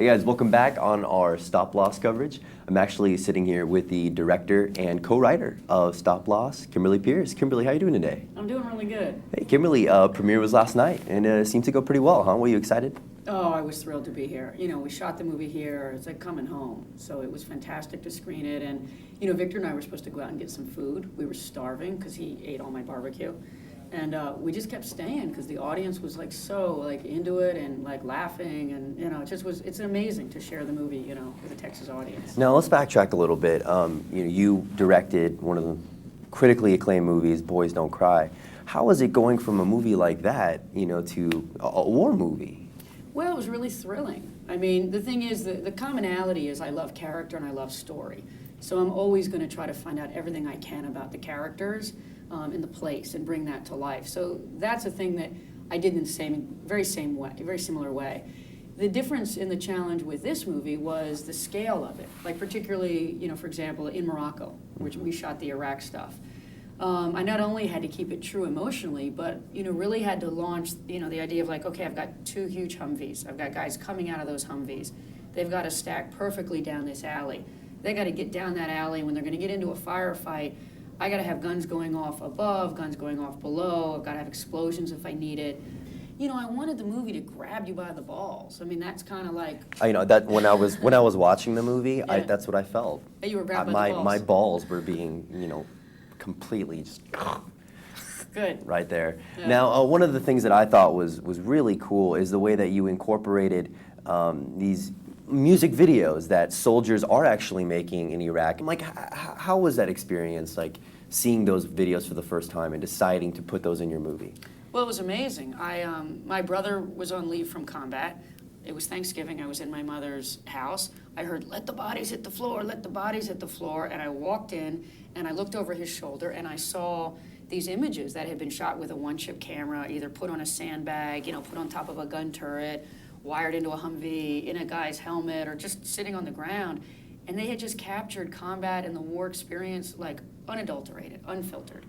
Hey guys, welcome back on our Stop Loss coverage. I'm actually sitting here with the director and co-writer of Stop Loss, Kimberly Pierce. Kimberly, how are you doing today? I'm doing really good. Hey Kimberly, premiere was last night and it seemed to go pretty well, huh? Were you excited? Oh, I was thrilled to be here. You know, we shot the movie here. It's like coming home. So it was fantastic to screen it. And, you know, Victor and I were supposed to go out and get some food. We were starving because he ate all my barbecue. And we just kept staying because the audience was like so like into it and like laughing. And, you know, it just was, it's amazing to share the movie, you know, with a Texas audience. Now let's backtrack a little bit. You directed one of the critically acclaimed movies, Boys Don't Cry. How was it going from a movie like that, you know, to a war movie? Well, it was really thrilling. I mean, the thing is, the commonality is I love character and I love story. So I'm always going to try to find out everything I can about the characters and the place and bring that to life. So that's a thing that I did in the very similar way. The difference in the challenge with this movie was the scale of it. Like particularly, you know, for example, in Morocco, which we shot the Iraq stuff. I not only had to keep it true emotionally, but, you know, really had to launch, you know, the idea of like, okay, I've got 2 huge Humvees. I've got guys coming out of those Humvees. They've got to stack perfectly down this alley. They got to get down that alley. When they're going to get into a firefight, I got to have guns going off above, guns going off below. I've got to have explosions if I need it. You know, I wanted the movie to grab you by the balls. I mean, that's kind of like... You know, that when I was watching the movie, Yeah. that's what I felt. You were grabbed by the balls. My balls were being, you know, completely just good right there. Yeah. Now, one of the things that I thought was really cool is the way that you incorporated these music videos that soldiers are actually making in Iraq. Like, how was that experience, like seeing those videos for the first time and deciding to put those in your movie? Well, it was amazing. My brother was on leave from combat. It was Thanksgiving. I was in my mother's house. I heard, "Let the bodies hit the floor, let the bodies hit the floor." And I walked in and I looked over his shoulder and I saw these images that had been shot with a one-chip camera, either put on a sandbag, you know, put on top of a gun turret, wired into a Humvee, in a guy's helmet, or just sitting on the ground. And they had just captured combat and the war experience like unadulterated, unfiltered.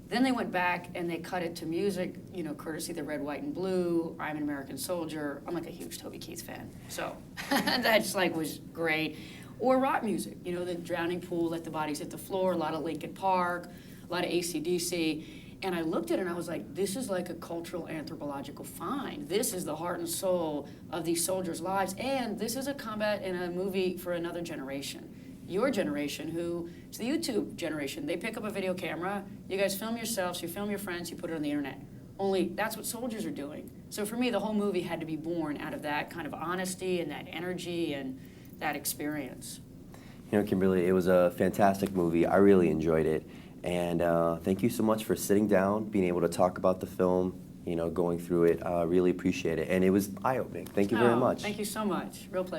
Then they went back and they cut it to music, you know, courtesy the Red, White, and Blue, I'm an American Soldier. I'm like a huge Toby Keith fan. So that just like was great. Or rock music, you know, the Drowning Pool, Let the Bodies Hit the Floor, a lot of Linkin Park, a lot of AC/DC. And I looked at it and I was like, this is like a cultural anthropological find. This is the heart and soul of these soldiers' lives. And this is a combat in a movie for another generation. Your generation, who, it's the YouTube generation. They pick up a video camera, you guys film yourselves, you film your friends, you put it on the internet. Only that's what soldiers are doing. So for me, the whole movie had to be born out of that kind of honesty and that energy and that experience. You know, Kimberly, it was a fantastic movie. I really enjoyed it. And thank you so much for sitting down, being able to talk about the film, you know, going through it. I really appreciate it. And it was eye-opening. Thank you very much. Thank you so much. Real pleasure.